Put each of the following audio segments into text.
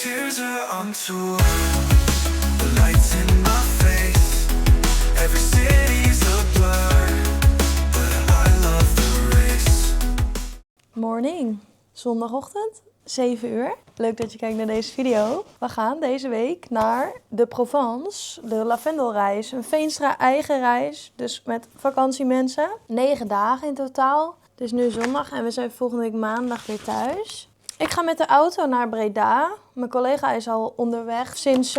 tears are on tour. The lights in my face. Every city's a blur, but I love the race. Morning, zondagochtend, 7 uur. Leuk dat je kijkt naar deze video. We gaan deze week naar de Provence, de lavendelreis. Een Veenstra eigen reis, dus met vakantiemensen. 9 dagen in totaal. Het is nu zondag en we zijn volgende week maandag weer thuis. Ik ga met de auto naar Breda. Mijn collega is al onderweg. Sinds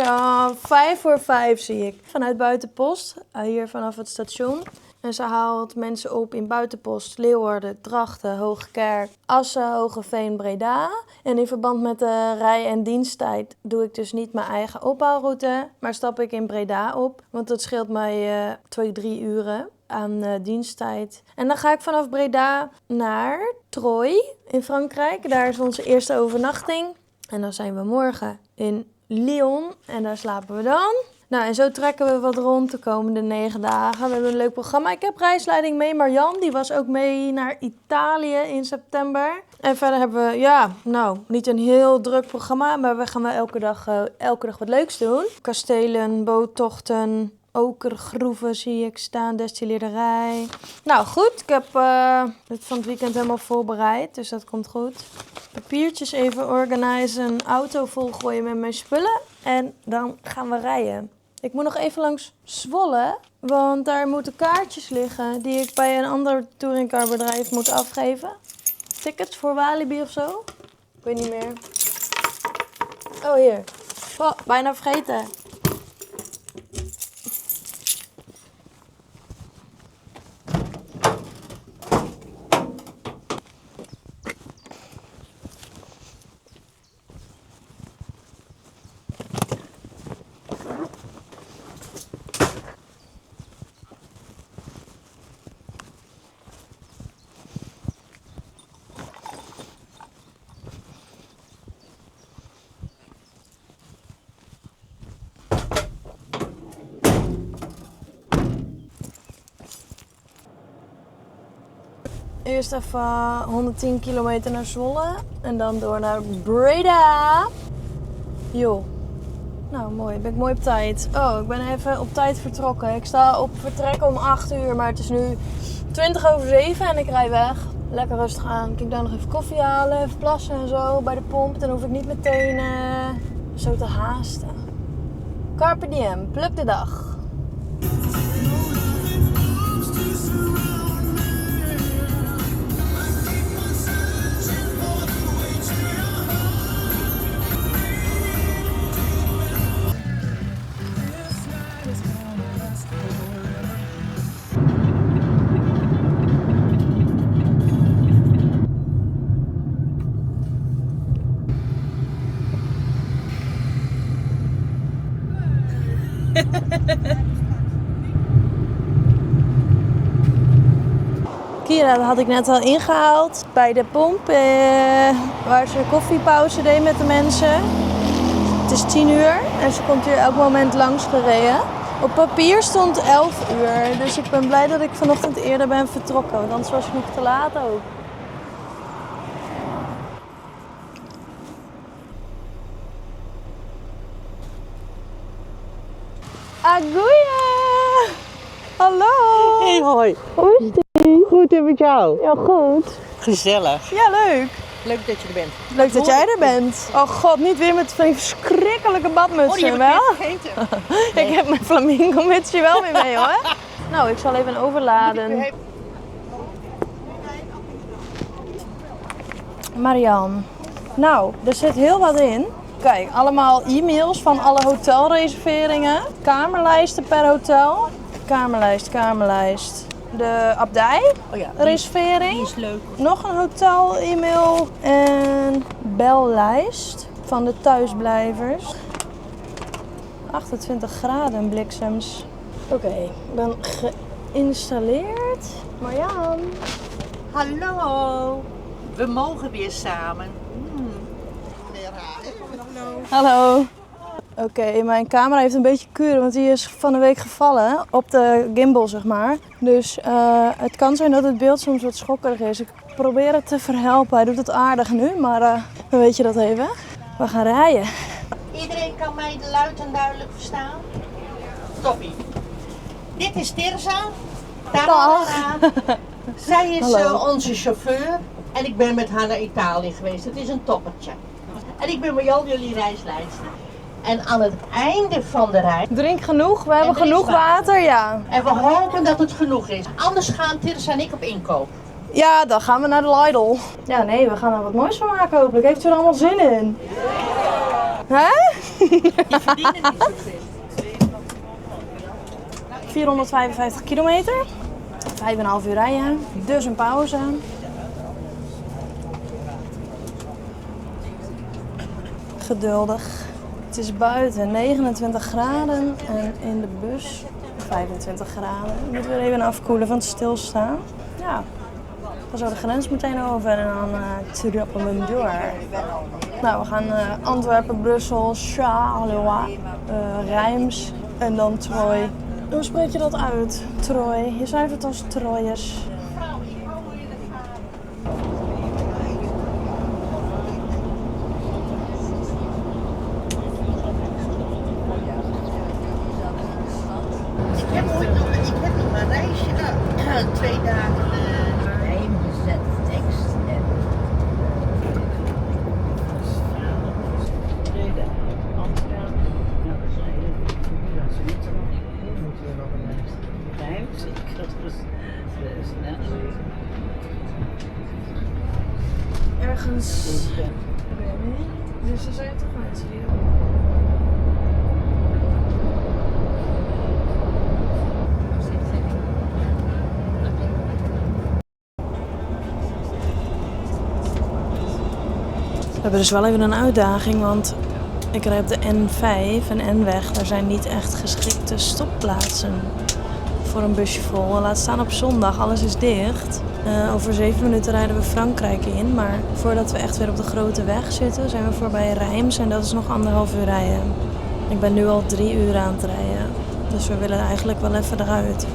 5:05 zie ik. Vanuit Buitenpost, hier vanaf het station. En ze haalt mensen op in Buitenpost, Leeuwarden, Drachten, Hoogkerk, Assen, Hogeveen, Breda. En in verband met de rij- en diensttijd doe ik dus niet mijn eigen ophaalroute, maar stap ik in Breda op. Want dat scheelt mij 2-3 uren aan diensttijd. En dan ga ik vanaf Breda naar Troyes in Frankrijk. Daar is onze eerste overnachting. En dan zijn we morgen in Lyon en daar slapen we dan. Nou, en zo trekken we wat rond de komende 9 dagen. We hebben een leuk programma. Ik heb reisleiding mee. Marjan, die was ook mee naar Italië in september. En verder hebben we, niet een heel druk programma. Maar we gaan wel elke dag wat leuks doen. Kastelen, boottochten, okergroeven zie ik staan, destilleerderij. Nou goed, ik heb het van het weekend helemaal voorbereid. Dus dat komt goed. Papiertjes even organiseren, een auto volgooien met mijn spullen. En dan gaan we rijden. Ik moet nog even langs Zwolle, want daar moeten kaartjes liggen die ik bij een ander touringcarbedrijf moet afgeven. Tickets voor Walibi of zo? Ik weet niet meer. Oh, hier. Oh, bijna vergeten. Eerst even 110 kilometer naar Zwolle en dan door naar Breda. Joh. Nou, mooi. Ben ik mooi op tijd. Oh, ik ben even op tijd vertrokken. Ik sta op vertrek om 8 uur, maar het is nu 7:20 en ik rij weg. Lekker rustig aan. Ik daar nog even koffie halen, even plassen en zo bij de pomp. Dan hoef ik niet meteen zo te haasten. Carpe diem, pluk de dag. Kira had ik net al ingehaald bij de pomp waar ze koffiepauze deed met de mensen. Het is 10 uur en ze komt hier elk moment langs gereden. Op papier stond 11 uur, dus ik ben blij dat ik vanochtend eerder ben vertrokken, want anders was ik nog te laat ook. Agoeie! Hallo! Hey, hoi. Hoe is het? Goed en met jou? Ja, goed. Gezellig. Ja, leuk. Leuk dat je er bent. Leuk dat jij er bent. Oh god, niet weer met van die verschrikkelijke badmutsen, wel? Vergeten. Ik heb mijn flamingo mutsje wel weer mee, hoor. Nou, ik zal even overladen. Marian. Nou, er zit heel wat in. Kijk, allemaal e-mails van alle hotelreserveringen. Kamerlijsten per hotel. Kamerlijst. De abdij, reservering. Die is leuk. Nog een hotel-e-mail en bellijst van de thuisblijvers. 28 graden bliksems. Oké, ik ben geïnstalleerd. Marjan. Hallo. We mogen weer samen. Hallo. Oké, mijn camera heeft een beetje kuren, want die is van de week gevallen op de gimbal, zeg maar. Dus het kan zijn dat het beeld soms wat schokkerig is. Ik probeer het te verhelpen. Hij doet het aardig nu, maar dan weet je dat even. We gaan rijden. Iedereen kan mij luid en duidelijk verstaan? Toppie. Dit is Tirza. Dag. Zij is Hallo. onze chauffeur en ik ben met haar naar Italië geweest. Het is een toppertje. En ik ben Marjan, jullie reisleidster. En aan het einde van de reis, Drink genoeg, we hebben er is genoeg water, ja. en we hopen dat het genoeg is. Anders gaan Tirza en ik op inkoop. Ja, dan gaan we naar de Lidl. Ja, nee, we gaan er wat moois van maken hopelijk. Heeft u er allemaal zin in? Hè? Die verdienen niet zoveel. 455 kilometer. 5,5 uur rijden. Dus een pauze. Geduldig. Het is buiten 29 graden en in de bus 25 graden. We moeten weer even afkoelen van het stilstaan. Ja, dan zo de grens meteen over en dan trappen we door. Nou, we gaan Antwerpen, Brussel, Charleroi, Reims en dan Troyes. Hoe spreek je dat uit? Troyes. Je schrijft het als Troyes. Ik heb nog een reisje, 2 dagen. Bijgezet tekst en Breda, Antwerpen. Nou, dat is een hele goede familie. Dat is niet nog. Hoe moeten we nog een lijst? Rijms, ik had dus net. Ergens. Dus er zijn toch mensen die We hebben dus wel even een uitdaging, want ik rijd op de N5 en N-weg. Daar zijn niet echt geschikte stopplaatsen voor een busje vol. Laat staan op zondag, alles is dicht. Over 7 minuten rijden we Frankrijk in, maar voordat we echt weer op de grote weg zitten, zijn we voorbij Reims en dat is nog 1,5 uur rijden. Ik ben nu al 3 uur aan het rijden, dus we willen eigenlijk wel even eruit.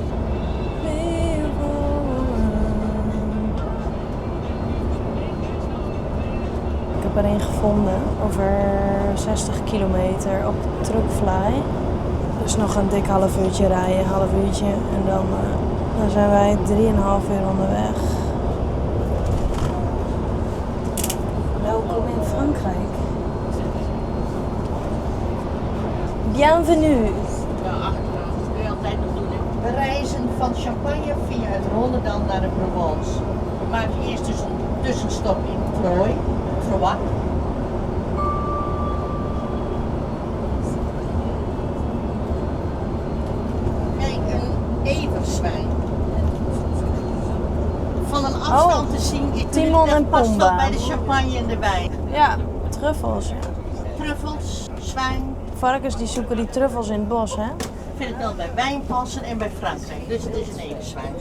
Ik heb er een gevonden over 60 kilometer op Truckfly. Dus nog een dik half uurtje rijden, half uurtje. En dan zijn wij 3,5 uur onderweg. Welkom in Frankrijk. Bienvenue. Ja, achteraf. Dat kun je altijd nog doen. Hè. We reizen van Champagne via het Ronderdam naar de Provence. We maken eerst dus een tussenstop in Troyes. Kijk, een everzwijn. Van een afstand te zien. Timon en past Pumba. wel bij de champagne en de wijn. Ja, truffels. Ja. Truffels, zwijn. Varkens die zoeken die truffels in het bos, hè? Ik vind het wel bij wijn passen en bij Frankrijk. Dus het is een everzwijn.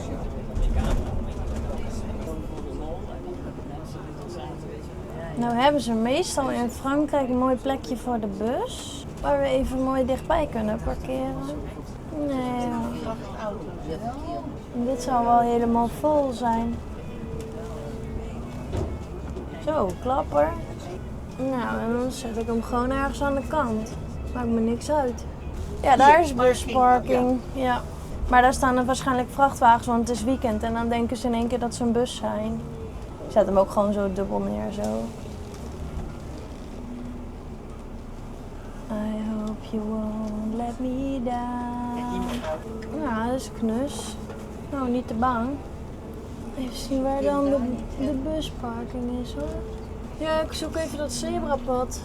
Nou hebben ze meestal in Frankrijk een mooi plekje voor de bus, waar we even mooi dichtbij kunnen parkeren. Nee, dit zou wel helemaal vol zijn. Zo, klapper. Nou, en dan zet ik hem gewoon ergens aan de kant. Maakt me niks uit. Ja, daar is busparking. Ja. Maar daar staan er waarschijnlijk vrachtwagens, want het is weekend. En dan denken ze in één keer dat ze een bus zijn. Ik zet hem ook gewoon zo dubbel neer, zo. I hope you won't let me down. Ja, dat is knus. Nou, niet te bang. Even zien waar dan de busparking is, hoor. Ja, ik zoek even dat zebrapad.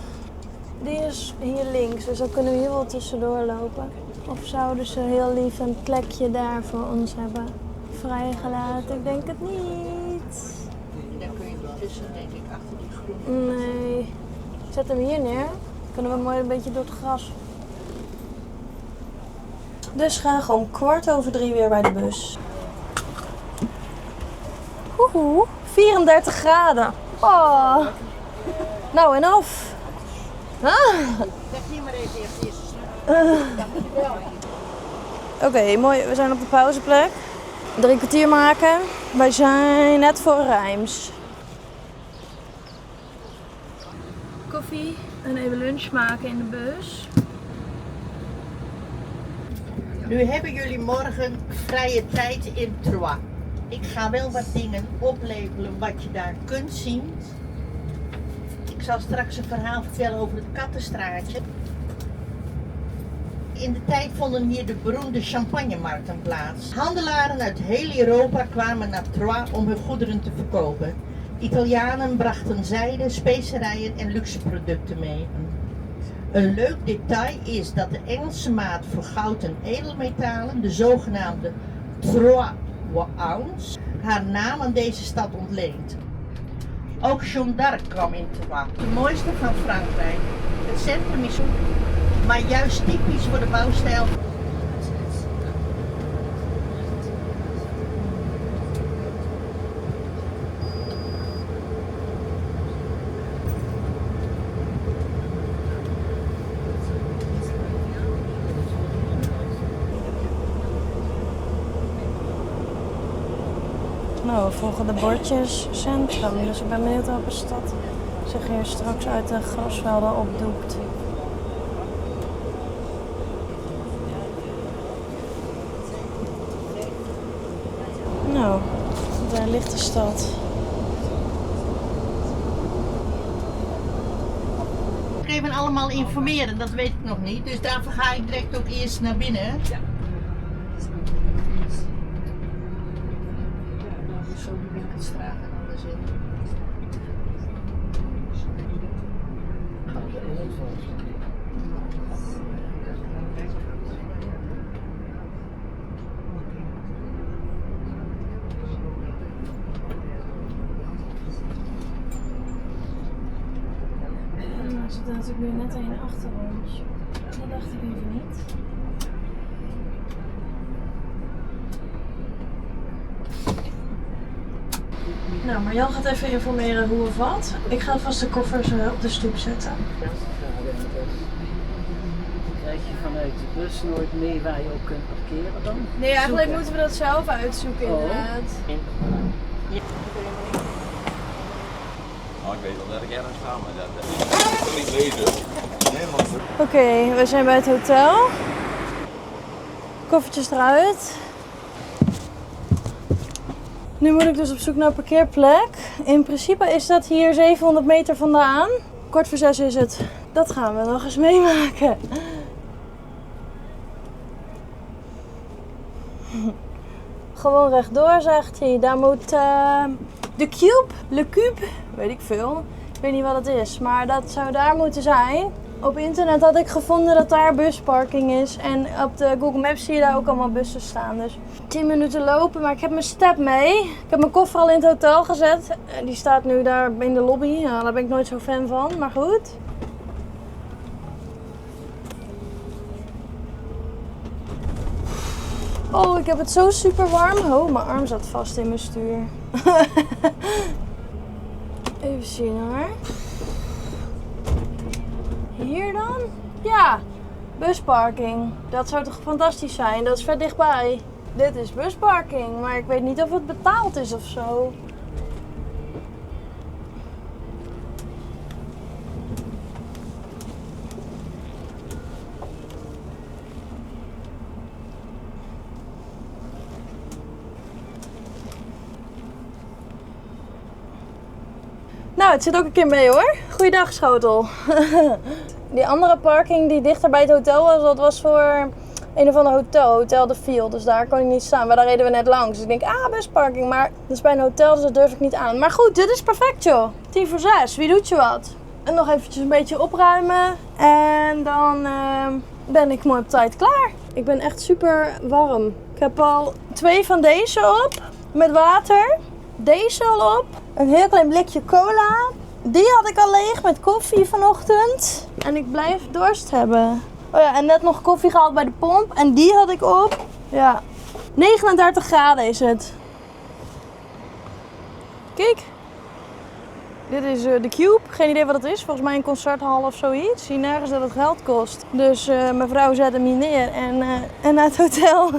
Die is hier links, dus dan kunnen we hier wel tussendoor lopen. Of zouden ze heel lief een plekje daar voor ons hebben vrijgelaten? Ik denk het niet. Daar kun je niet tussen, denk ik, achter die groen. Nee. Zet hem hier neer. Kunnen we mooi een beetje door het gras. Dus graag om 2:15 weer bij de bus. Woehoe, 34 graden. Oh. Nou en af. Ah. Zeg hier maar even eerst eerste Oké, mooi. We zijn op de pauzeplek. 3 kwartier maken. Wij zijn net voor Reims. Koffie koffie en even lunch maken in de bus. Nu hebben jullie morgen vrije tijd in Troyes. Ik ga wel wat dingen oplepelen wat je daar kunt zien. Ik zal straks een verhaal vertellen over het Kattenstraatje. In de tijd vonden hier de beroemde champagnemarkten plaats. Handelaren uit heel Europa kwamen naar Troyes om hun goederen te verkopen. Italianen brachten zijde, specerijen en luxe producten mee. Een leuk detail is dat de Engelse maat voor goud en edelmetalen, de zogenaamde Troyes ounce, haar naam aan deze stad ontleent. Ook Jeanne d'Arc kwam in Troyes, de mooiste van Frankrijk. Het centrum is maar juist typisch voor de bouwstijl. Nou, we volgen de bordjes centrum, dus ik ben benieuwd welke stad zich hier straks uit de grasvelden opdoekt. Nou, daar ligt de stad. Ik ga even allemaal informeren, dat weet ik nog niet. Dus daarvoor ga ik direct ook eerst naar binnen. Ja. Zo de winkelstraat en alles in. Er zit natuurlijk nu net een achter ons. Dat dacht ik even niet. Nou, Marjan gaat even informeren hoe of wat. Ik ga vast de koffers op de stoep zetten. Dan krijg je vanuit de bus nooit mee waar je ook kunt parkeren dan? Nee, eigenlijk Zoeken. moeten we dat zelf uitzoeken inderdaad. Nou, ik weet wel dat ik ergens ga, maar dat wil niet lezen. Oké, we zijn bij het hotel. Koffertjes eruit. Nu moet ik dus op zoek naar een parkeerplek. In principe is dat hier 700 meter vandaan. 5:45 is het. Dat gaan we nog eens meemaken. Gewoon rechtdoor, zegt hij. Daar moet de Cube, Le Cube, weet ik veel. Ik weet niet wat het is, maar dat zou daar moeten zijn. Op internet had ik gevonden dat daar busparking is. En op de Google Maps zie je daar ook allemaal bussen staan. Dus 10 minuten lopen, maar ik heb mijn step mee. Ik heb mijn koffer al in het hotel gezet. Die staat nu daar in de lobby. Ja, daar ben ik nooit zo fan van, maar goed. Oh, ik heb het zo super warm. Oh, mijn arm zat vast in mijn stuur. Even zien hoor. Hier dan? Ja, busparking. Dat zou toch fantastisch zijn? Dat is ver dichtbij. Dit is busparking, maar ik weet niet of het betaald is of zo. Nou, het zit ook een keer mee hoor. Goeiedag, schotel. Die andere parking die dichter bij het hotel was, dat was voor een of ander hotel, Hotel de Viel. Dus daar kon ik niet staan, maar daar reden we net langs. Dus ik denk, busparking, maar dat is bij een hotel, dus dat durf ik niet aan. Maar goed, dit is perfect joh. 5:45, wie doet je wat? En nog eventjes een beetje opruimen. En dan ben ik mooi op tijd klaar. Ik ben echt super warm. Ik heb al 2 van deze op, met water. Deze al op. Een heel klein blikje cola. Die had ik al leeg met koffie vanochtend. En ik blijf dorst hebben. Oh ja, en net nog koffie gehaald bij de pomp. En die had ik op. Ja, 39 graden is het. Kijk. Dit is de Cube. Geen idee wat het is. Volgens mij een concerthal of zoiets. Zie nergens dat het geld kost. Dus mijn vrouw zet hem hier neer en naar het hotel.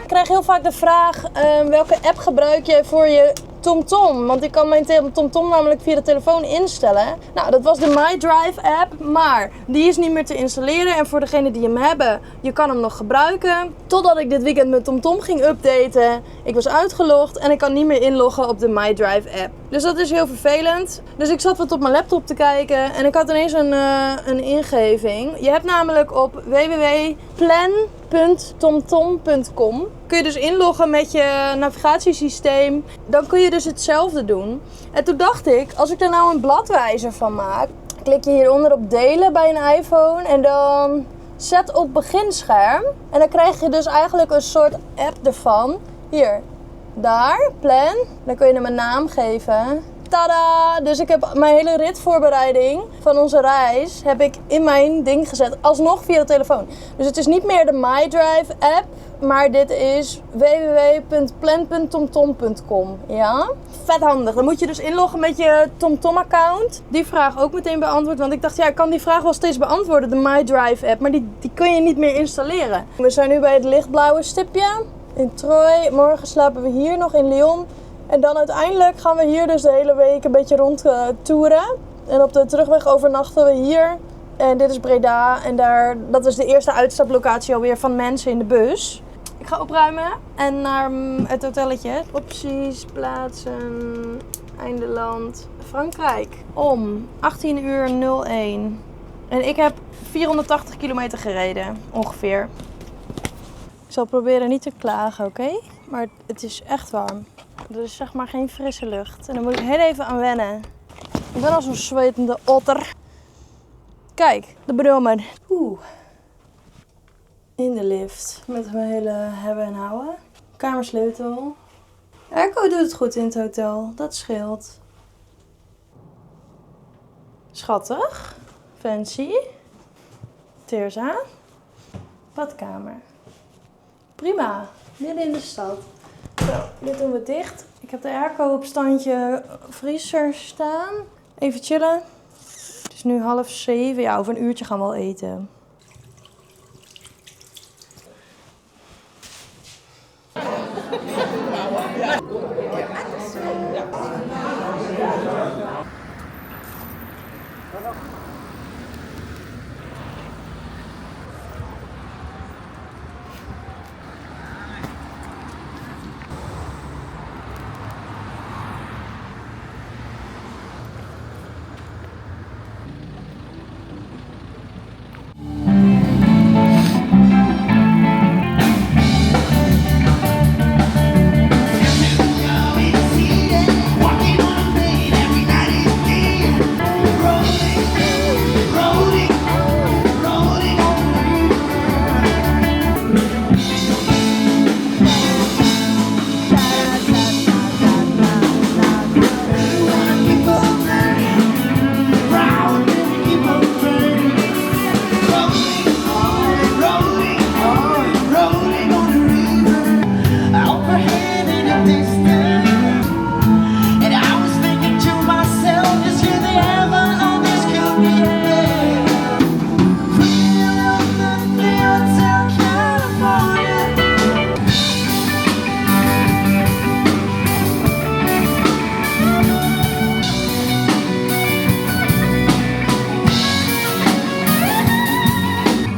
Ik krijg heel vaak de vraag, welke app gebruik je voor je TomTom. Want ik kan mijn TomTom namelijk via de telefoon instellen. Nou, dat was de MyDrive app. Maar die is niet meer te installeren. En voor degenen die hem hebben, je kan hem nog gebruiken. Totdat ik dit weekend mijn TomTom ging updaten. Ik was uitgelogd en ik kan niet meer inloggen op de MyDrive app. Dus dat is heel vervelend. Dus ik zat wat op mijn laptop te kijken. En ik had ineens een ingeving. Je hebt namelijk op www.plan.tomtom.com kun je dus inloggen met je navigatiesysteem. Dan kun je dus hetzelfde doen. En toen dacht ik, als ik er nou een bladwijzer van maak, klik je hieronder op delen bij een iPhone en dan zet op beginscherm. En dan krijg je dus eigenlijk een soort app ervan. Hier, daar, plan. Dan kun je hem een naam geven. Tada! Dus ik heb mijn hele ritvoorbereiding van onze reis heb ik in mijn ding gezet. Alsnog via de telefoon. Dus het is niet meer de MyDrive app. Maar dit is www.plan.tomtom.com. Ja? Vet handig. Dan moet je dus inloggen met je TomTom account. Die vraag ook meteen beantwoord. Want ik dacht, ja, ik kan die vraag wel steeds beantwoorden. De MyDrive app. Maar die kun je niet meer installeren. We zijn nu bij het lichtblauwe stipje. In Troyes. Morgen slapen we hier nog in Lyon. En dan uiteindelijk gaan we hier dus de hele week een beetje rond toeren. En op de terugweg overnachten we hier. En dit is Breda. En dat is de eerste uitstaplocatie alweer van mensen in de bus. Ik ga opruimen en naar het hotelletje. Opties, plaatsen, eindeland, Frankrijk. Om 18:01. En ik heb 480 kilometer gereden, ongeveer. Ik zal proberen niet te klagen, oké? Maar het is echt warm. Er is zeg maar geen frisse lucht. En daar moet ik heel even aan wennen. Ik ben al zo'n zwetende otter. Kijk, de brommer. In de lift. Met mijn hele hebben en houden. Kamersleutel. Airco doet het goed in het hotel. Dat scheelt. Schattig. Fancy. Teerza. Badkamer. Prima. Midden in de stad. Zo, dit doen we dicht. Ik heb de airco op standje vriezer staan. Even chillen. Het is nu 6:30. Ja, over een uurtje gaan we al eten.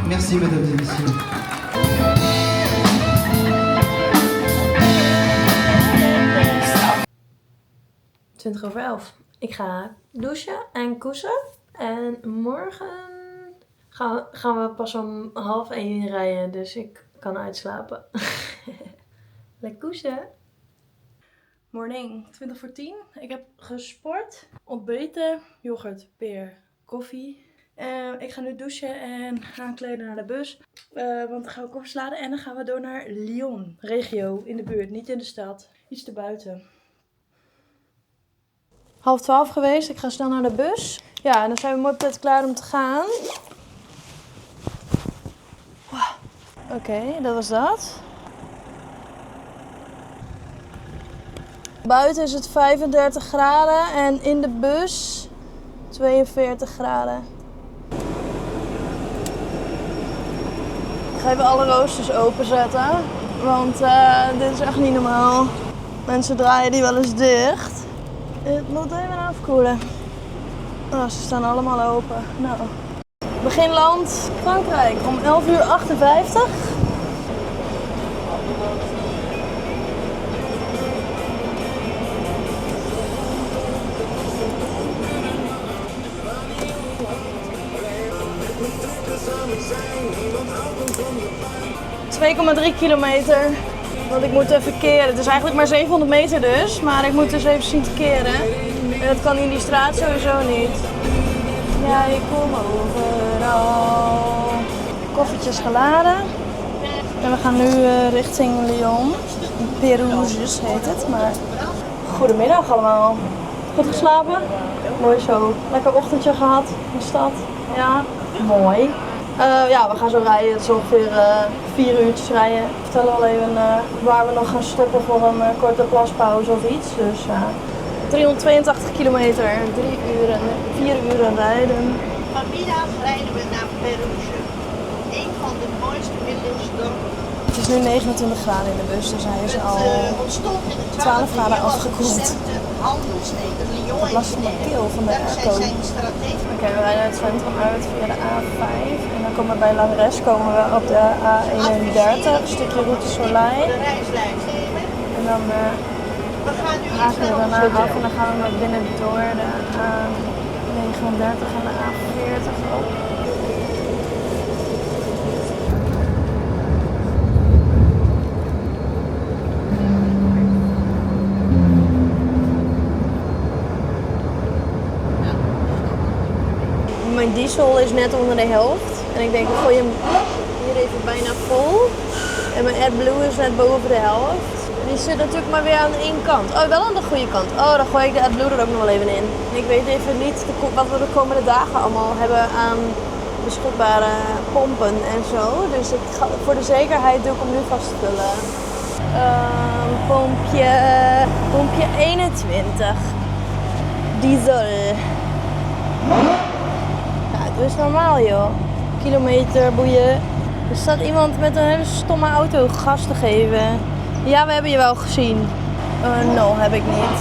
Merci, mesdames et messieurs. 11:20. Ik ga douchen en koesen. En morgen gaan we pas om 12:30 rijden. Dus ik kan uitslapen. Lekker koesen. Morning, 20:10. Ik heb gesport, ontbeten, yoghurt, peer, koffie. Ik ga nu douchen en aankleden naar de bus. Want dan gaan we koffers laden en dan gaan we door naar Lyon. Regio, in de buurt, niet in de stad. Iets te buiten. 11:30 geweest, ik ga snel naar de bus. Ja, en dan zijn we mooi op tijd klaar om te gaan. Oké, dat was dat. Buiten is het 35 graden en in de bus 42 graden. Ik ga even alle roosters openzetten, want dit is echt niet normaal. Mensen draaien die wel eens dicht. Het moet even afkoelen. Oh, ze staan allemaal open. Nou. Beginland Frankrijk om 11:58. ...2,3 kilometer. Want ik moet even keren. Het is eigenlijk maar 700 meter dus. Maar ik moet dus even zien te keren. En dat kan in die straat sowieso niet. Ja, ik kom overal. Koffertjes geladen. En we gaan nu richting Lyon. Pérouges heet het. Maar goedemiddag allemaal. Goed geslapen? Mooi zo. Lekker ochtendje gehad in de stad. Ja, mooi. Ja, we gaan zo rijden. Het is ongeveer 4 uurtjes rijden. Ik vertel wel even waar we nog gaan stoppen voor een korte plaspauze of iets. Dus 382 kilometer, 4 uren rijden. Vanmiddag rijden we naar Pérouges. Een van de mooiste middeleeuwse dorpen. Het is nu 29 graden in de bus, dus hij is al ontstond in de 12 graden 12e eeuw als afgekoeld. bestemde handelssteden. Lyon en Last van mijn keel van de Dankzij airco. zijn strategische Oké, we rijden het centrum uit via de A5 en dan komen we bij Langres komen we op de A31, een stukje Route Soleil. de reislijst nemen. En dan We gaan nu haken we naar ons daarna af hotel. en dan gaan we naar binnen door de A39 en de A40 op. Mijn diesel is net onder de helft. En ik denk, ik gooi hem hier even bijna vol. En mijn AdBlue is net boven de helft. Die zit natuurlijk maar weer aan de één kant. Oh, wel aan de goede kant. Oh, dan gooi ik de AdBlue er ook nog wel even in. Ik weet even niet wat we de komende dagen allemaal hebben aan beschikbare pompen en zo. Dus ik ga, voor de zekerheid doe ik hem nu vastvullen. Pompje 21. Diesel. Ja, doe eens normaal joh. Kilometer, boeien. Er staat iemand met een hele stomme auto gas te geven. Ja, we hebben je wel gezien. No, heb ik niet.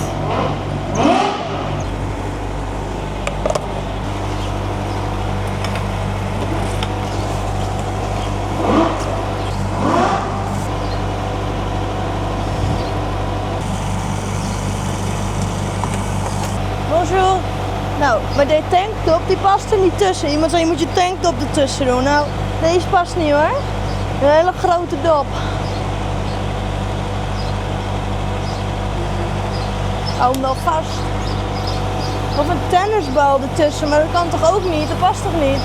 Bonjour. Nou, maar deze tanktop die past er niet tussen. Iemand zei je moet je tanktop ertussen doen. Nou, deze past niet hoor. Een hele grote dop. Hou hem wel vast. Of een tennisbal ertussen, maar dat kan toch ook niet? Dat past toch niet?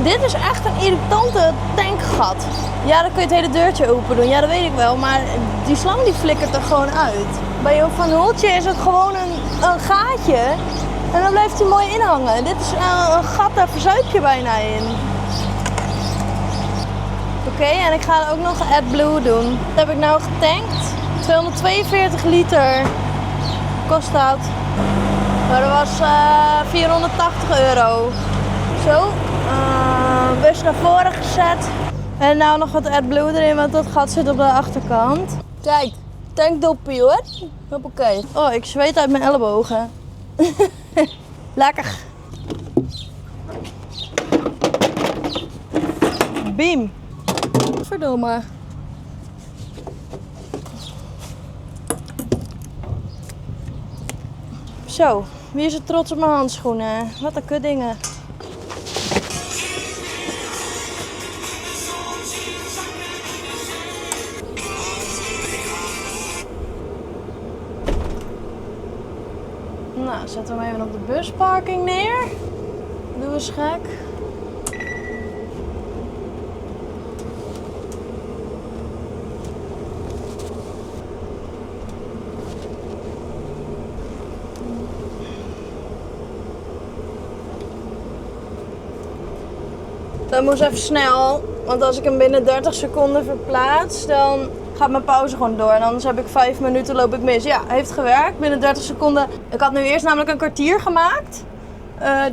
Dit is echt een irritante tankgat. Ja, dan kun je het hele deurtje open doen. Ja, dat weet ik wel. Maar die slang die flikkert er gewoon uit. Bij Joop van Holtje is het gewoon een gaatje. En dan blijft hij mooi inhangen. Dit is een gat, daar verzuip je bijna in. Oké, en ik ga ook nog AdBlue doen. Dat heb ik nou getankt. 242 liter kost dat. Maar dat was €480. Zo. Bus naar voren gezet. En nou nog wat AdBlue erin, want dat gat zit op de achterkant. Kijk, tankdoppie hoor. Hoppakee. Oh, ik zweet uit mijn ellebogen. Lekker. Beam. Verdomme. Zo, wie is er trots op mijn handschoenen? Wat een kutdingen. Nou, zetten we hem even op de busparking neer. Doe eens gek. Dat moest even snel, want als ik hem binnen 30 seconden verplaats, dan gaat mijn pauze gewoon door. En anders heb ik 5 minuten, loop ik mis. Ja, heeft gewerkt binnen 30 seconden. Ik had nu eerst namelijk een kwartier gemaakt.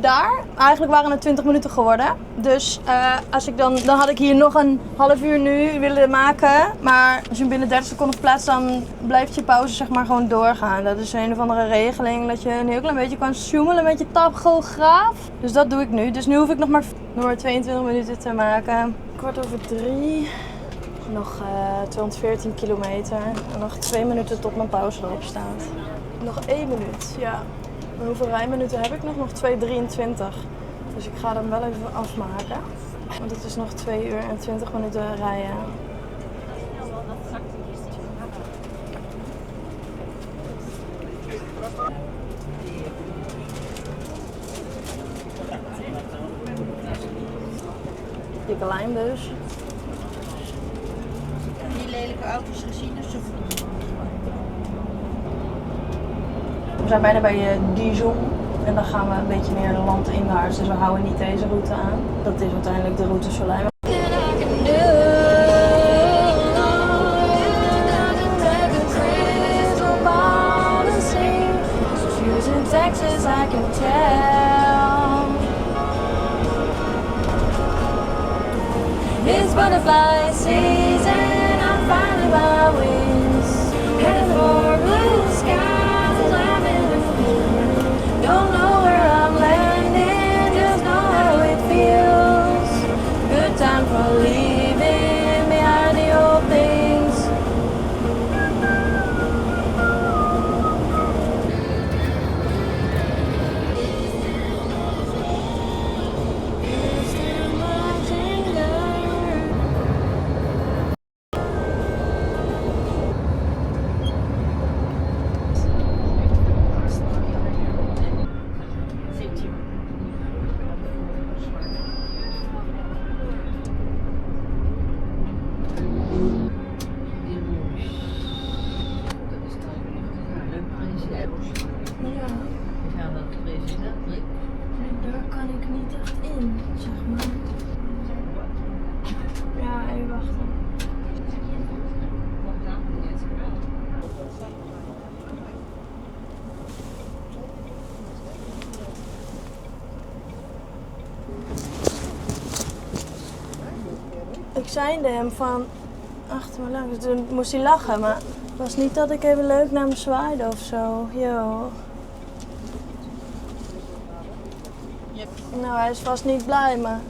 daar. Eigenlijk waren het 20 minuten geworden. Dus als ik dan had ik hier nog een half uur nu willen maken. Maar als je hem binnen 30 seconden plaatst, dan blijft je pauze zeg maar gewoon doorgaan. Dat is een of andere regeling dat je een heel klein beetje kan zoemelen met je tachograaf. Dus dat doe ik nu. Dus nu hoef ik nog maar 22 minuten te maken. 3:15. Nog 214 kilometer. En nog 2 minuten tot mijn pauze erop staat. Nog 1 minuut, ja. En hoeveel rijminuten heb ik nog? Nog 2:23. Dus ik ga hem wel even afmaken. Want het is nog 2 uur en 20 minuten rijden. Dikke lijn dus. Die lelijke auto's gezien, dus zo. We zijn bijna bij Dijon en dan gaan we een beetje meer landinwaarts, dus we houden niet deze route aan. Dat is uiteindelijk de route Soleil. It's butterfly season, I'm finding my wings, heading for blue skies, I'm in the field. Don't know where I'm landing, just know how it feels. Good time for leaving behind the old things. Daar kan ik niet echt in, zeg maar. Ja, even wachten. Ik zei hem van achter me langs, toen moest hij lachen, maar het was niet dat ik even leuk naar hem zwaaide of zo. Yo. Nou, hij is vast niet blij, maar...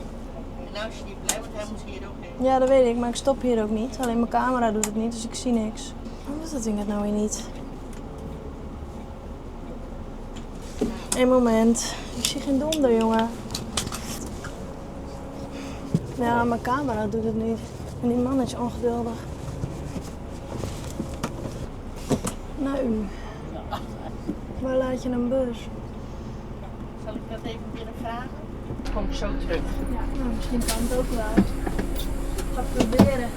Nou is je niet blij, want hij moest hier ook heen. Ja, dat weet ik, maar ik stop hier ook niet. Alleen mijn camera doet het niet, dus ik zie niks. Waarom doet dat ding het nou weer niet? Eén moment. Ik zie geen donder, jongen. Ja, mijn camera doet het niet. En die man is ongeduldig. Nou, waar laat je een bus? Zal ik dat even willen vragen? Kom ik zo terug. Ja, nou, misschien kan het ook wel. Ik ga het proberen.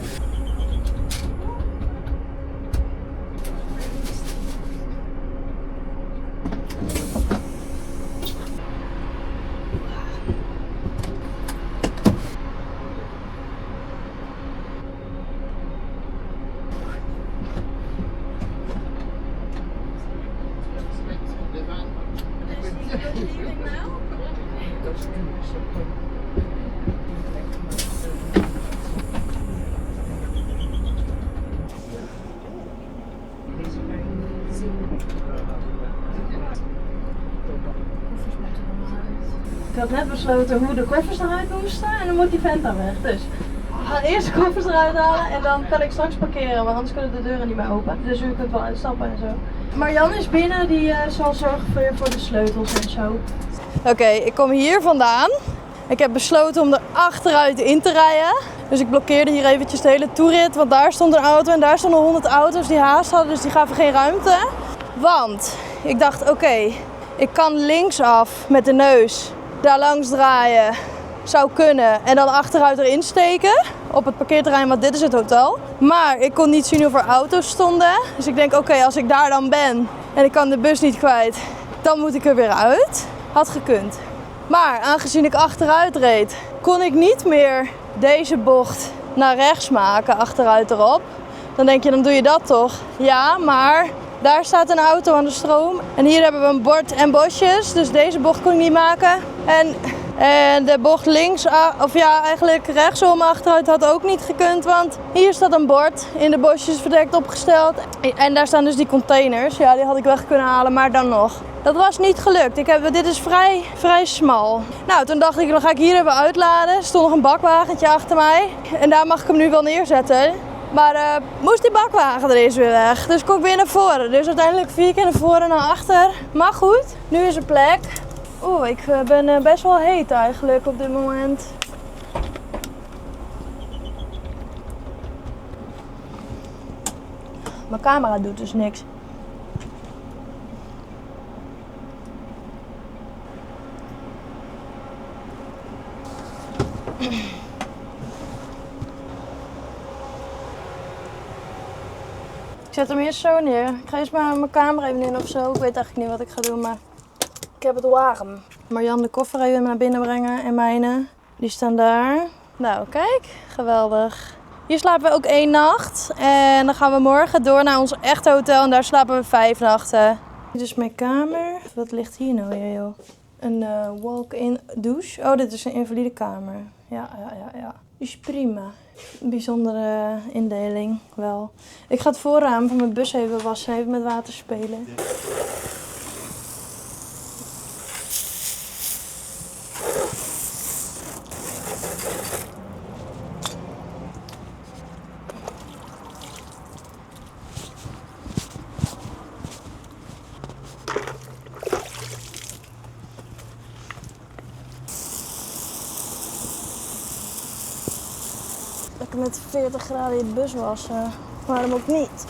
Ik had net besloten hoe de koffers eruit moesten en dan moet die vent dan weg. Dus we gaan eerst de koffers eruit halen en dan kan ik straks parkeren, want anders kunnen de deuren niet meer open. Dus u kunt wel uitstappen en zo. Maar Jan is binnen, die zal zorgen voor de sleutels en zo. Oké, ik kom hier vandaan. Ik heb besloten om er achteruit in te rijden. Dus ik blokkeerde hier eventjes de hele toerit, want daar stond een auto en daar stonden 100 auto's die haast hadden, dus die gaven geen ruimte. Want ik dacht, oké, ik kan linksaf met de neus daar langs draaien, zou kunnen, en dan achteruit erin steken op het parkeerterrein, want dit is het hotel. Maar ik kon niet zien hoeveel auto's stonden, dus ik denk oké, als ik daar dan ben en ik kan de bus niet kwijt, dan moet ik er weer uit. Had gekund. Maar aangezien ik achteruit reed, kon ik niet meer deze bocht naar rechts maken, achteruit erop. Dan denk je, dan doe je dat toch? Ja, maar Daar staat een auto aan de stroom. En hier hebben we een bord en bosjes. Dus deze bocht kon ik niet maken. En de bocht links, of ja, eigenlijk rechtsom achteruit had ook niet gekund. Want hier staat een bord in de bosjes verdekt opgesteld. En daar staan dus die containers. Ja, die had ik weg kunnen halen, maar dan nog. Dat was niet gelukt. Dit is vrij smal. Nou, toen dacht ik, dan ga ik hier even uitladen. Er stond nog een bakwagentje achter mij. En daar mag ik hem nu wel neerzetten. Maar moest die bakwagen er eens weer weg. Dus kon ik weer naar voren. Dus uiteindelijk 4 keer naar voren en naar achter. Maar goed, nu is er plek. Oeh, ik ben best wel heet eigenlijk op dit moment. Mijn camera doet dus niks. Ik zet hem eerst zo neer. Ik ga eerst maar mijn camera even in of zo. Ik weet eigenlijk niet wat ik ga doen, maar ik heb het warm. Marjan de koffer even naar binnen brengen en mijne. Die staan daar. Nou, kijk. Geweldig. Hier slapen we ook 1 nacht. En dan gaan we morgen door naar ons echte hotel. En daar slapen we 5 nachten. Dit is mijn kamer. Wat ligt hier nou weer, joh? Een walk-in douche. Oh, dit is een invalide kamer. Ja. Is prima. Een bijzondere indeling, wel. Ik ga het voorraam van mijn bus even wassen, even met water spelen. Lekker met 40 graden je bus wassen. Waarom ook niet?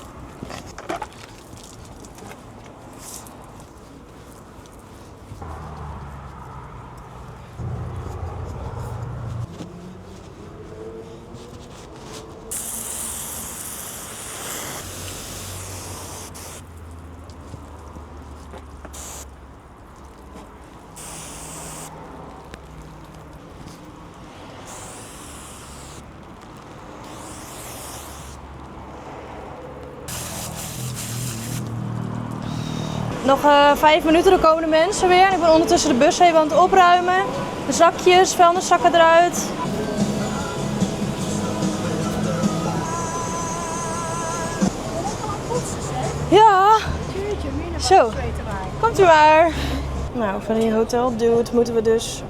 Nog 5 minuten, dan komen de mensen weer. Ik ben ondertussen de bus even aan het opruimen. De zakjes, vuilniszakken eruit. Ja. Zo, komt u maar. Nou, van die hotel dude moeten we dus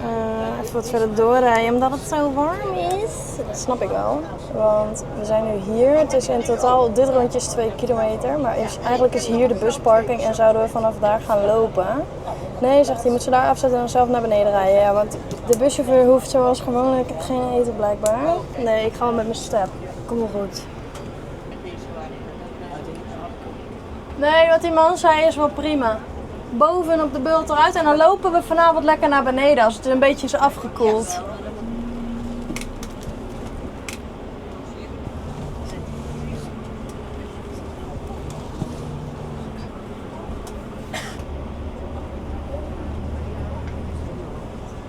even wat verder doorrijden omdat het zo warm is. Dat snap ik wel, want we zijn nu hier. Het is in totaal, dit rondje is 2 kilometer, maar eigenlijk is hier de busparking en zouden we vanaf daar gaan lopen. Nee, zegt hij, je moet ze daar afzetten en dan zelf naar beneden rijden. Ja, want de buschauffeur hoeft zoals gewoonlijk geen eten blijkbaar. Nee, ik ga wel met mijn step. Kom wel goed. Nee, wat die man zei is wel prima. Boven op de bult eruit en dan lopen we vanavond lekker naar beneden als het een beetje is afgekoeld.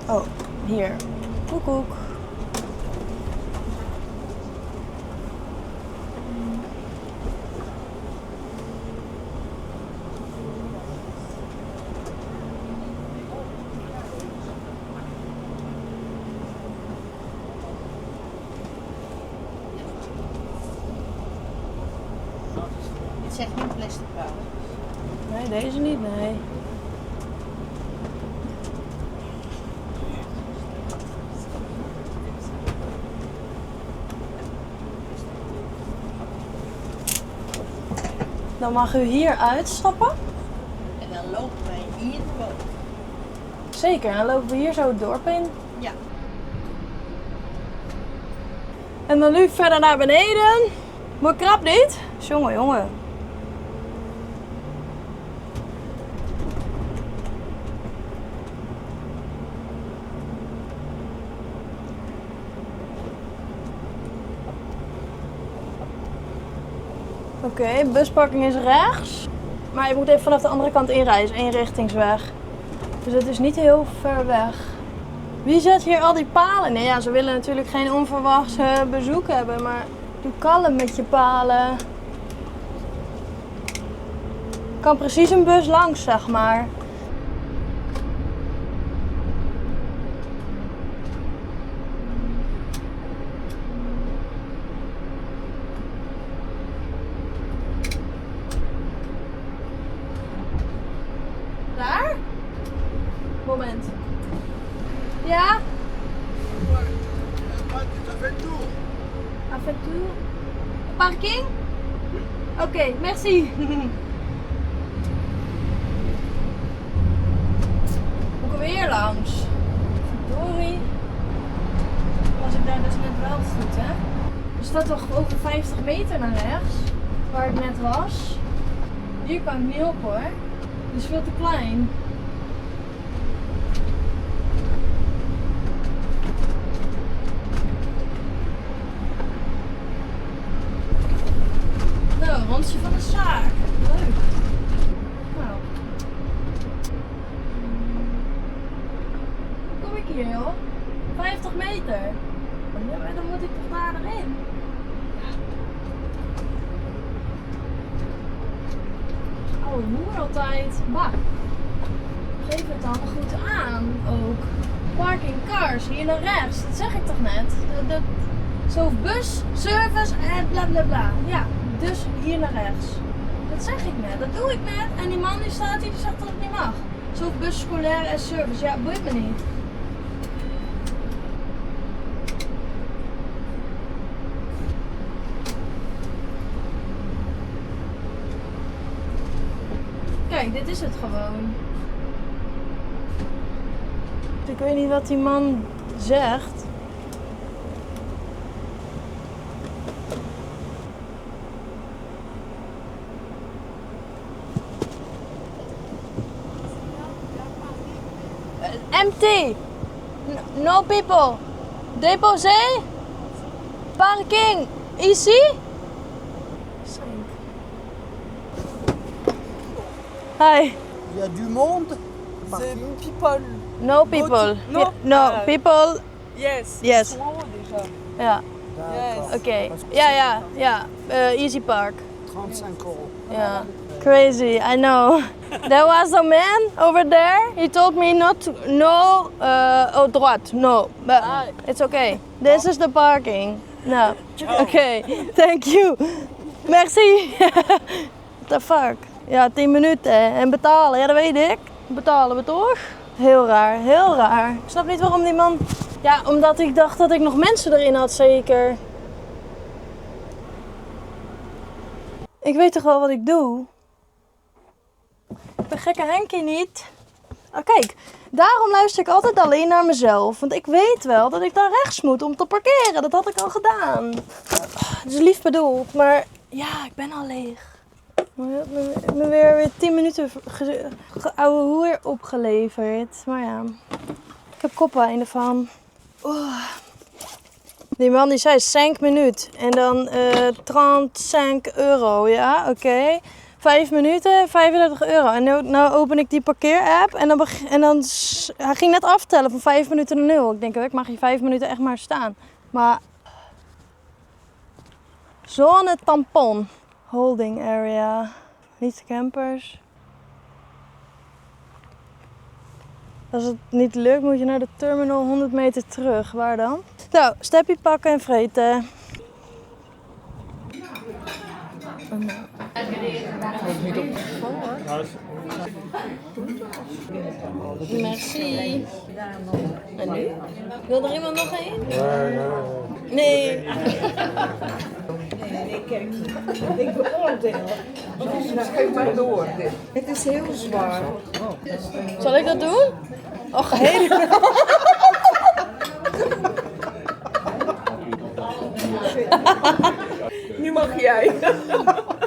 Oh, hier. Koekoek. Dit zegt geen plastic bouw. Nee, deze niet, nee. Dan mag u hier uitstappen. En dan lopen wij hier gewoon. Zeker, dan lopen we hier zo het dorp in. Ja. En dan nu verder naar beneden. Maar krap niet? Jongen, jongen. Oké, busparking is rechts. Maar je moet even vanaf de andere kant inrijden, is eenrichtingsweg. Dus het is niet heel ver weg. Wie zet hier al die palen? Nee, ja, ze willen natuurlijk geen onverwachts bezoek hebben, maar doe kalm met je palen. Kan precies een bus langs, zeg maar. Daar? Moment. Ja? Aventour. Parking? Oké, merci. Moet ik weer langs? Verdorie. Was ik daar dus net wel goed, hè? Er staat toch over 50 meter naar rechts, waar ik net was. Hier kan ik niet op hoor. Die is veel te klein. Nou, rondje van de zaak. Leuk. Nou. Hoe kom ik hier, joh? 50 meter. Ja, maar dan moet ik toch daar erin? Oude moer altijd. Bah. Geef het dan goed aan ook. Parking cars, hier naar rechts. Dat zeg ik toch net? Zo bus, service en bla bla bla. Ja, dus hier naar rechts. Dat zeg ik net. Dat doe ik net. En die man die staat hier, die zegt dat het niet mag. Zo bus, scolaire en service. Ja, boeit me niet. Kijk, dit is het gewoon. Ik weet niet wat die man zegt. Empty. No people. Déposé. Parking. Ici. Hi. Il y a du monde. C'est people. No people. No? Yeah, no people. Yes. Yes. En haut déjà. Ja. Yes. Oké. Ja. Easy Park. 35 €. Yeah. Crazy, I know. There was a man over there. He told me not to, no, au droite, no. But it's okay. This is the parking. No. Okay. Thank you. Merci. What the fuck? Ja, 10 minuten en betalen. Ja, dat weet ik. Betalen we toch? Heel raar, heel raar. Ik snap niet waarom die man... Ja, omdat ik dacht dat ik nog mensen erin had, zeker. Ik weet toch wel wat ik doe? Ik ben gekke Henkie niet. Oh, kijk, daarom luister ik altijd alleen naar mezelf. Want ik weet wel dat ik daar rechts moet om te parkeren. Dat had ik al gedaan. Het is lief bedoeld, maar ja, ik ben al leeg. Ik heb me weer 10 minuten ouwe hoer opgeleverd. Maar ja, ik heb koppijn ervan. Die man die zei 5 minuten en dan 35 €. Ja, oké. 5 minuten, 35 €. En nu open ik die parkeerapp en dan hij ging net aftellen van 5 minuten naar 0. Ik denk, ik mag hier 5 minuten echt maar staan. Maar zone tampon. Holding area. Niet campers. Als het niet lukt, moet je naar de terminal 100 meter terug. Waar dan? Nou, stepje pakken en vreten. Merci. En nu? Wil er iemand nog een? Nee. Nee, kijk. Ik beoordeel. Geef maar door. Het is heel zwaar. Zal ik dat doen? Och, helemaal. Nu mag jij.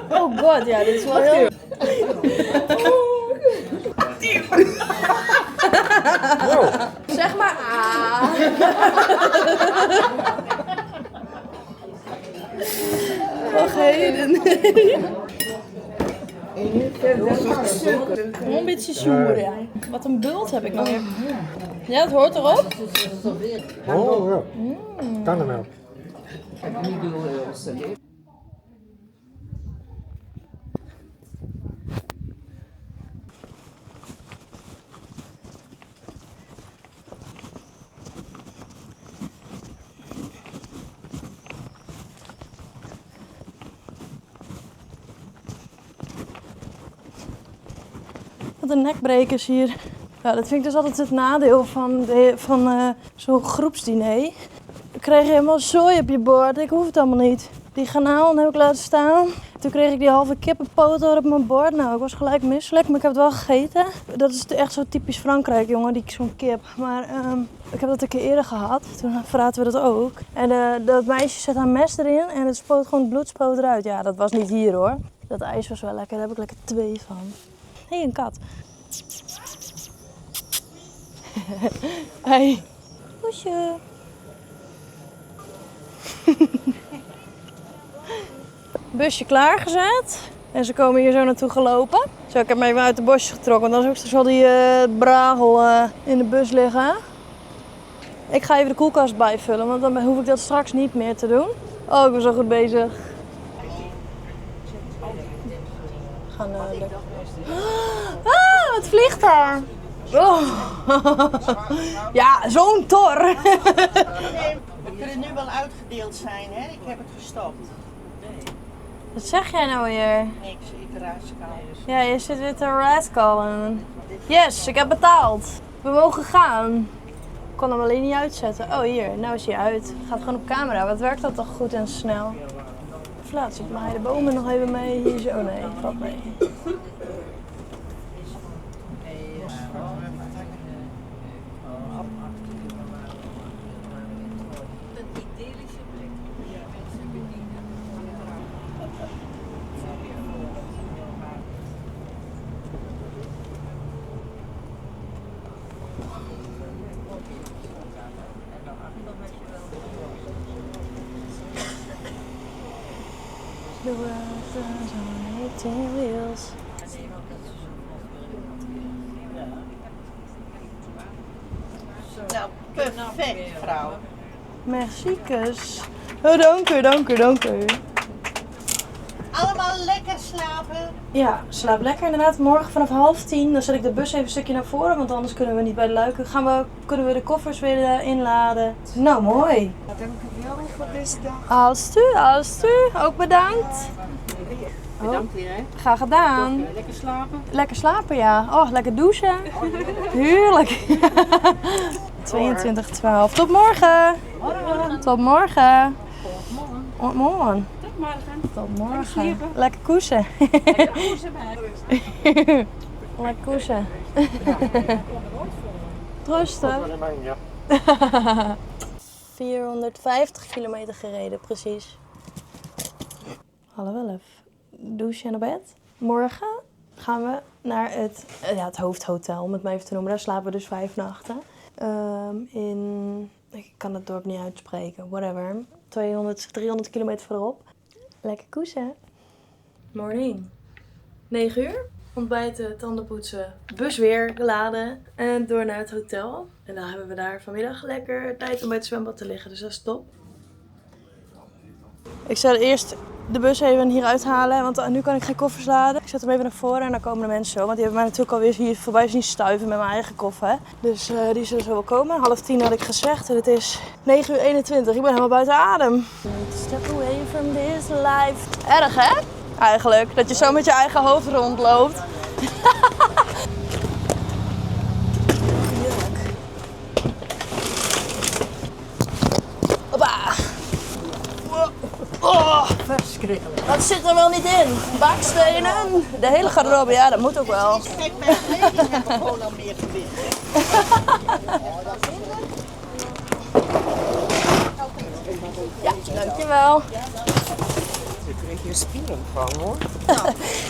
Oh god, ja, dit is wel heel... Zeg maar Och, heden. Een beetje zoer, ja. Wat een bult heb ik nog. Ja, het hoort erop. Oh ja, kan er wel. Wat een nekbrekers hier. Ja, dat vind ik dus altijd het nadeel van zo'n groepsdiner. Dan krijg je helemaal zooi op je bord. Ik hoef het allemaal niet. Die garnalen heb ik laten staan. Toen kreeg ik die halve kippenpoot door op mijn bord. Nou, ik was gelijk misselijk, maar ik heb het wel gegeten. Dat is echt zo typisch Frankrijk, jongen, zo'n kip. Maar ik heb dat een keer eerder gehad. Toen verraten we dat ook. En dat meisje zet haar mes erin en het spoot gewoon het bloed spoot eruit. Ja, dat was niet hier hoor. Dat ijs was wel lekker, daar heb ik lekker 2 van. Hé, een kat. Hey. Poesje. Busje klaargezet. En ze komen hier zo naartoe gelopen. Zo, ik heb me even uit de bosje getrokken, want anders zal die bragel in de bus liggen. Ik ga even de koelkast bijvullen, want dan hoef ik dat straks niet meer te doen. Oh, ik ben zo goed bezig. We gaan Ah, wat vliegt daar? Oh. Ja, zo'n tor. We kunnen nu wel uitgedeeld zijn, hè? Ik heb het gestopt. Wat zeg jij nou weer? Niks, ik raaskal. Ja, je zit weer te rascallen. Yes, ik heb betaald. We mogen gaan. Ik kon hem alleen niet uitzetten. Oh, hier. Nou is hij uit. Gaat gewoon op camera. Wat werkt dat toch goed en snel? Of laat ik mij de bomen nog even mee. Hier zo. Nee, valt mee. The world turns on 18 wheels. Nou, perfect, vrouw. Merci, kus. Oh, dank u, dank u, dank u. Allemaal lekker slapen. Ja, slaap lekker inderdaad. Morgen vanaf 9:30 dan zet ik de bus even een stukje naar voren, want anders kunnen we niet bij de luiken. Kunnen we de koffers weer inladen. Nou, mooi. Dankjewel voor deze dag. Alstu. Ook bedankt. Bedankt weer, hè. Graag gedaan. Lekker slapen. Lekker slapen, ja. Oh, lekker douchen. Heerlijk. 22:12. Tot morgen. Tot morgen. Tot morgen. Tot morgen. Lekker koesen. Lekker koesen. Rustig. 450 kilometer gereden, precies. 10:30. Douche en naar bed. Morgen gaan we naar het hoofdhotel, om het maar even te noemen. Daar slapen we dus 5 nachten. Ik kan het dorp niet uitspreken, whatever. 300 kilometer verderop. Lekker koesen. Morning. 9 uur. Ontbijten, tanden poetsen, bus weer geladen en door naar het hotel. En dan hebben we daar vanmiddag lekker tijd om bij het zwembad te liggen, dus dat is top. Ik zal eerst de bus even hier uithalen, want nu kan ik geen koffers laden. Ik zet hem even naar voren en dan komen de mensen zo. Want die hebben mij natuurlijk alweer hier voorbij zien stuiven met mijn eigen koffer. Dus die zullen zo wel komen. 9:30 had ik gezegd en het is 9:21. Ik ben helemaal buiten adem. Step away from this life. Erg hè? Eigenlijk, dat je zo met je eigen hoofd rondloopt. Hoppa. Oh, verschrikkelijk. Dat zit er wel niet in. Bakstenen. De hele garderobe, ja, dat moet ook wel. Kijk, mijn kleding hebben gewoon al meer gewicht. Ja, dankjewel. Ik krijg je spieren van hoor.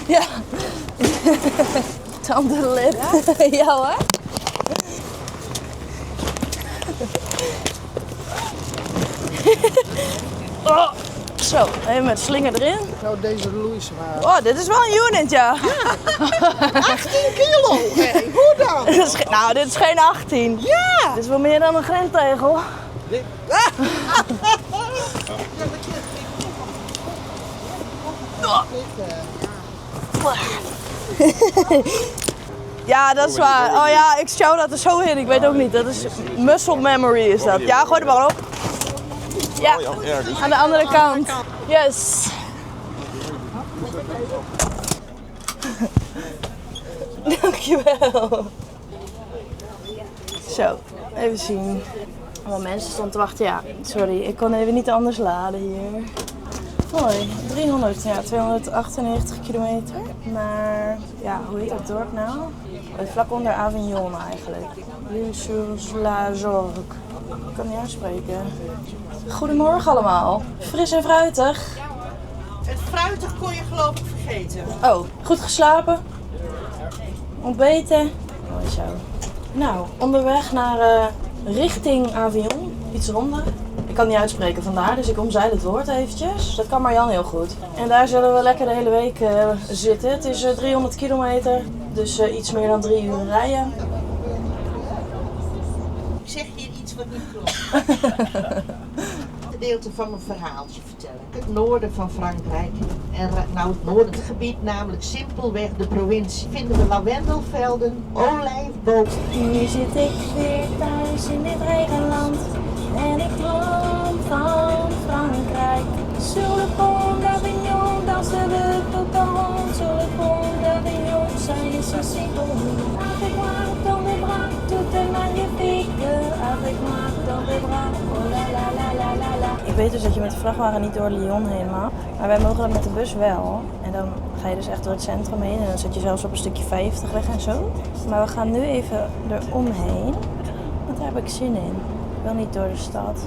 Ja. Tandenlip. Ja hoor. Oh, zo, even met slinger erin. Nou, deze Louis maar. Oh, dit is wel een unit, ja. 18 kilo! Hey, hoe dan? Dit is geen 18. Ja! Dit is wel meer dan een grenstegel. Ja, dat is waar. Oh ja, ik sjouw dat er zo in. Ik weet ook niet. Dat is muscle memory is dat. Ja, gooi er maar op. Ja, aan de andere kant. Yes. Dankjewel. Zo, even zien. Allemaal mensen stonden te wachten. Ja, sorry, ik kon even niet anders laden hier. Mooi, 298 kilometer. Maar ja, hoe heet dat dorp nou? Vlak onder Avignon eigenlijk. L'Isle-sur-la-Jorgue. Ik kan niet uitspreken. Goedemorgen allemaal. Fris en fruitig. Het fruitig kon je geloof ik vergeten. Oh, goed geslapen? Ontbeten? Mooi zo. Nou, onderweg naar richting Avignon. Iets ronder. Ik kan het niet uitspreken vandaar, dus ik omzeil het woord eventjes. Dat kan Marjan heel goed. En daar zullen we lekker de hele week zitten. Het is 300 kilometer, dus iets meer dan 3 uur rijden. Ik zeg hier iets wat niet klopt. Een gedeelte van mijn verhaaltje vertellen. Het noorden van Frankrijk. En nou het noordengebied, namelijk simpelweg de provincie. Vinden we lavendelvelden, olijfbomen. Nu zit ik weer thuis in dit regenland. En ik droom van Frankrijk. Sur le pont d'Avignon dansen we tout en rond. Sur le pont d'Avignon, ça y est, ça c'est bon. Avec moi dans mes bras, tout est magnifique. Avec moi dans mes bras, oh la la la la la la. Ik weet dus dat je met de vrachtwagen niet door Lyon heen mag. Maar wij mogen dat met de bus wel. En dan ga je dus echt door het centrum heen. En dan zit je zelfs op een stukje 50 weg en zo. Maar we gaan nu even eromheen. Want daar heb ik zin in. Ik wil niet door de stad.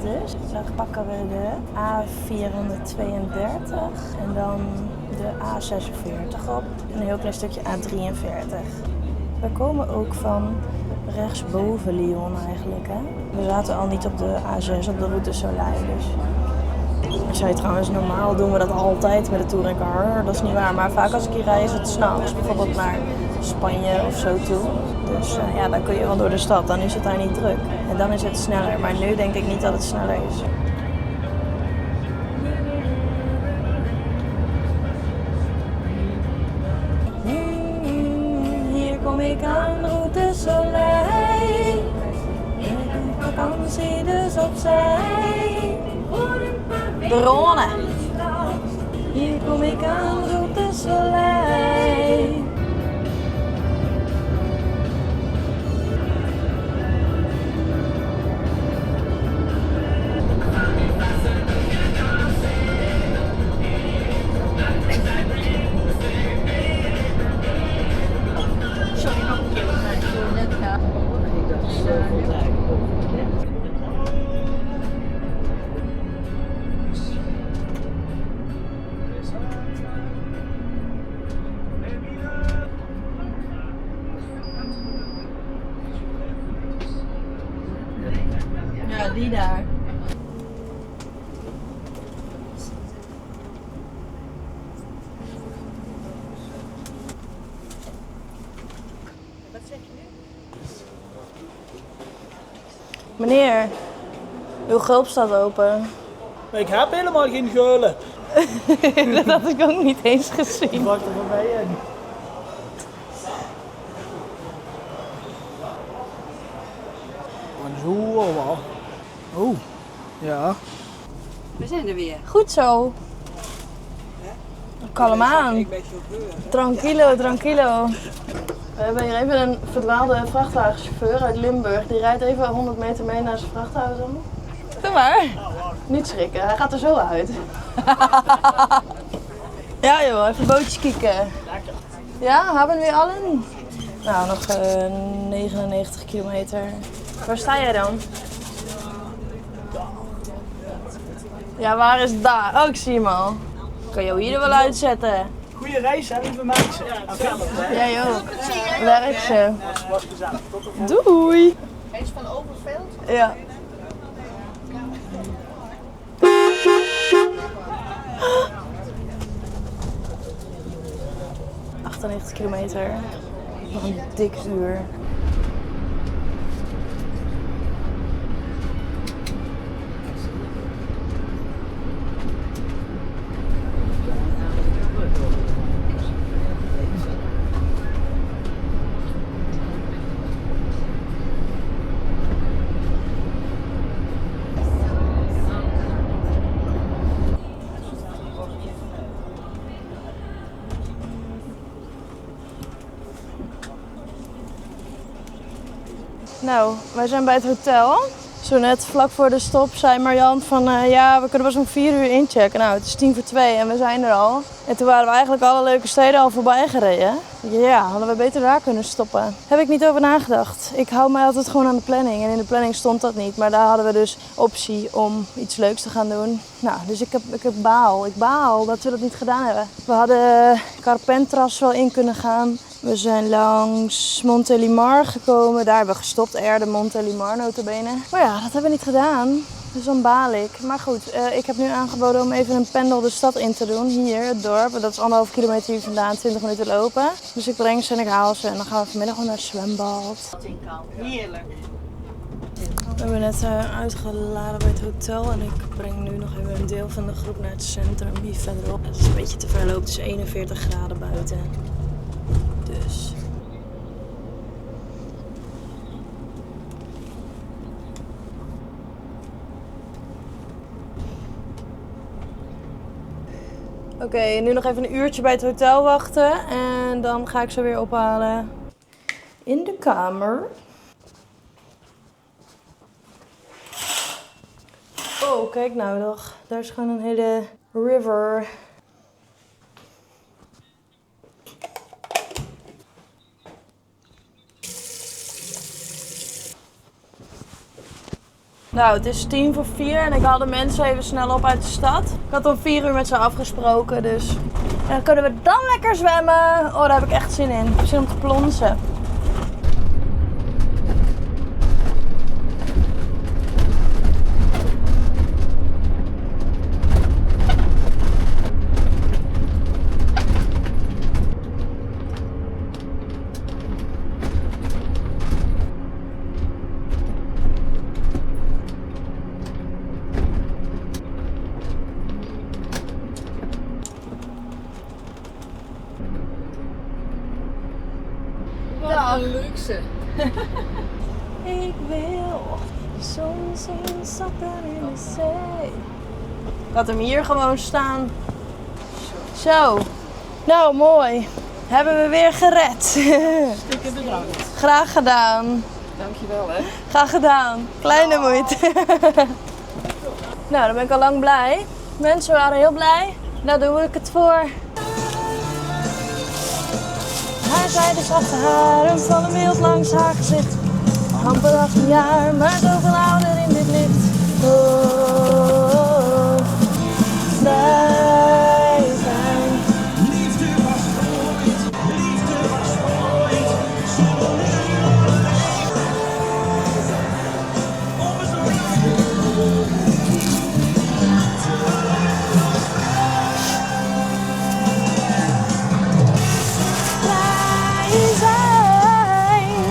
Dus dan pakken we de A432 en dan de A46 op. En een heel klein stukje A43. We komen ook van rechtsboven Lyon eigenlijk. Hè? We zaten al niet op de A6 op de route Soleil. Dus. Ik zei trouwens, normaal doen we dat altijd met de touringcar. Dat is niet waar. Maar vaak als ik hier rijd is het s'nachts. Bijvoorbeeld naar Spanje of zo toe. Dus ja, dan kun je wel door de stad. Dan is het daar niet druk. En dan is het sneller. Maar nu denk ik niet dat het sneller is. Hier kom ik aan, route Soleil. Ik doe vakantie dus opzij. De Rhône. Hier kom ik aan, route Soleil. Ja, die daar. Wat zeg je nu? Meneer, uw gulp staat open. Ik heb helemaal geen geulen. Dat had ik ook niet eens gezien. Ik wacht er voorbij in. En zo allemaal. Oh, ja. We zijn er weer. Goed zo. Kalm aan. Ik ben chauffeur. Tranquilo, tranquilo. We hebben hier even een verdwaalde vrachtwagenchauffeur uit Limburg. Die rijdt even 100 meter mee naar zijn vrachtauto. Doe maar. Niet schrikken, hij gaat er zo uit. Ja joh, even bootjes kieken. Ja, hebben we allen? Nou, nog 99 kilometer. Waar sta jij dan? Ja, waar is daar? Oh, ik zie hem al. Kan je hier er wel uitzetten? Goeie reis, hè, lieve mensen. Jij ook. Werk ze. Was gezellig. Doei. Eens van Overveld. Ja. ...98 kilometer. Nog een dik uur. Nou, wij zijn bij het hotel. Zo net vlak voor de stop zei Marjan van ja, we kunnen pas om 4 uur inchecken. Nou, het is 1:50 en we zijn er al. En toen waren we eigenlijk alle leuke steden al voorbij gereden. Ja, hadden we beter daar kunnen stoppen. Heb ik niet over nagedacht. Ik hou mij altijd gewoon aan de planning. En in de planning stond dat niet. Maar daar hadden we dus optie om iets leuks te gaan doen. Nou, dus ik baal dat we dat niet gedaan hebben. We hadden Carpentras wel in kunnen gaan. We zijn langs Montélimar gekomen. Daar hebben we gestopt. De Montélimar notabene. Maar ja, dat hebben we niet gedaan. Dus dan baal ik. Maar goed, ik heb nu aangeboden om even een pendel de stad in te doen. Hier, het dorp. Dat is 1,5 kilometer hier vandaan, 20 minuten lopen. Dus ik breng ze en ik haal ze. En dan gaan we vanmiddag wel naar het zwembad. Heerlijk. We hebben net uitgeladen bij het hotel. En ik breng nu nog even een deel van de groep naar het centrum. Hier verderop. Het is een beetje te ver lopen. Het is 41 graden buiten. Dus... Oké, nu nog even een uurtje bij het hotel wachten en dan ga ik ze weer ophalen in de kamer. Oh, kijk nou toch. Daar is gewoon een hele river. Nou, het is 3:50 en ik haal de mensen even snel op uit de stad. Ik had om 4 uur met ze afgesproken, dus... En dan kunnen we dan lekker zwemmen. Oh, daar heb ik echt zin in. Ik heb zin om te plonsen. Wat een luxe. Ik wil zon zien zappen in de zee. Laat hem hier gewoon staan. Zo. Nou, mooi. Hebben we weer gered. Dikke bedankt. Graag gedaan. Dankjewel hè. Graag gedaan. Kleine moeite. Nou, dan ben ik al lang blij. Mensen waren heel blij. Daar doe ik het voor. Haar zijde zachte haren vallen wild langs haar gezicht. Amper 18 jaar, maar zoveel ouder in dit licht. Oh, wij zijn. Liefde was ooit,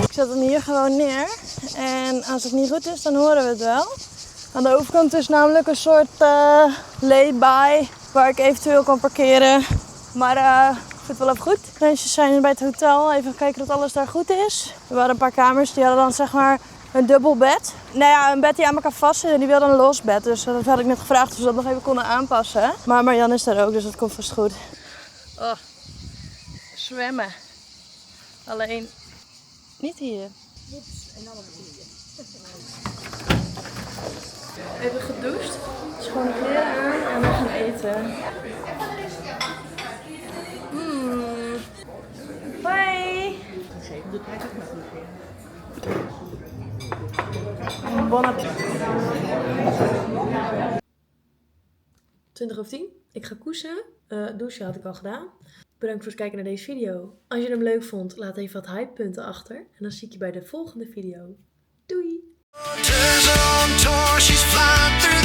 Ik zet hem hier gewoon neer. En als het niet goed is, dan horen we het wel. Aan de overkant is namelijk een soort lay-by waar ik eventueel kan parkeren. Maar ik vind het wel even goed. Mensen zijn bij het hotel. Even kijken dat alles daar goed is. We hadden een paar kamers. Die hadden dan zeg maar een dubbel bed. Nou ja, een bed die aan elkaar vast zit en die wilde een los bed. Dus dat had ik net gevraagd of ze dat nog even konden aanpassen. Maar Marjan is daar ook, dus dat komt vast goed. Oh, zwemmen. Alleen niet hier. Even gedoucht, schone kleren aan en we gaan eten. Hoi! Bon appetit. 20:10. Ik ga koersen. Douchen had ik al gedaan. Bedankt voor het kijken naar deze video. Als je hem leuk vond, laat even wat hypepunten achter. En dan zie ik je bij de volgende video. Doei! Tears on tour, she's flying through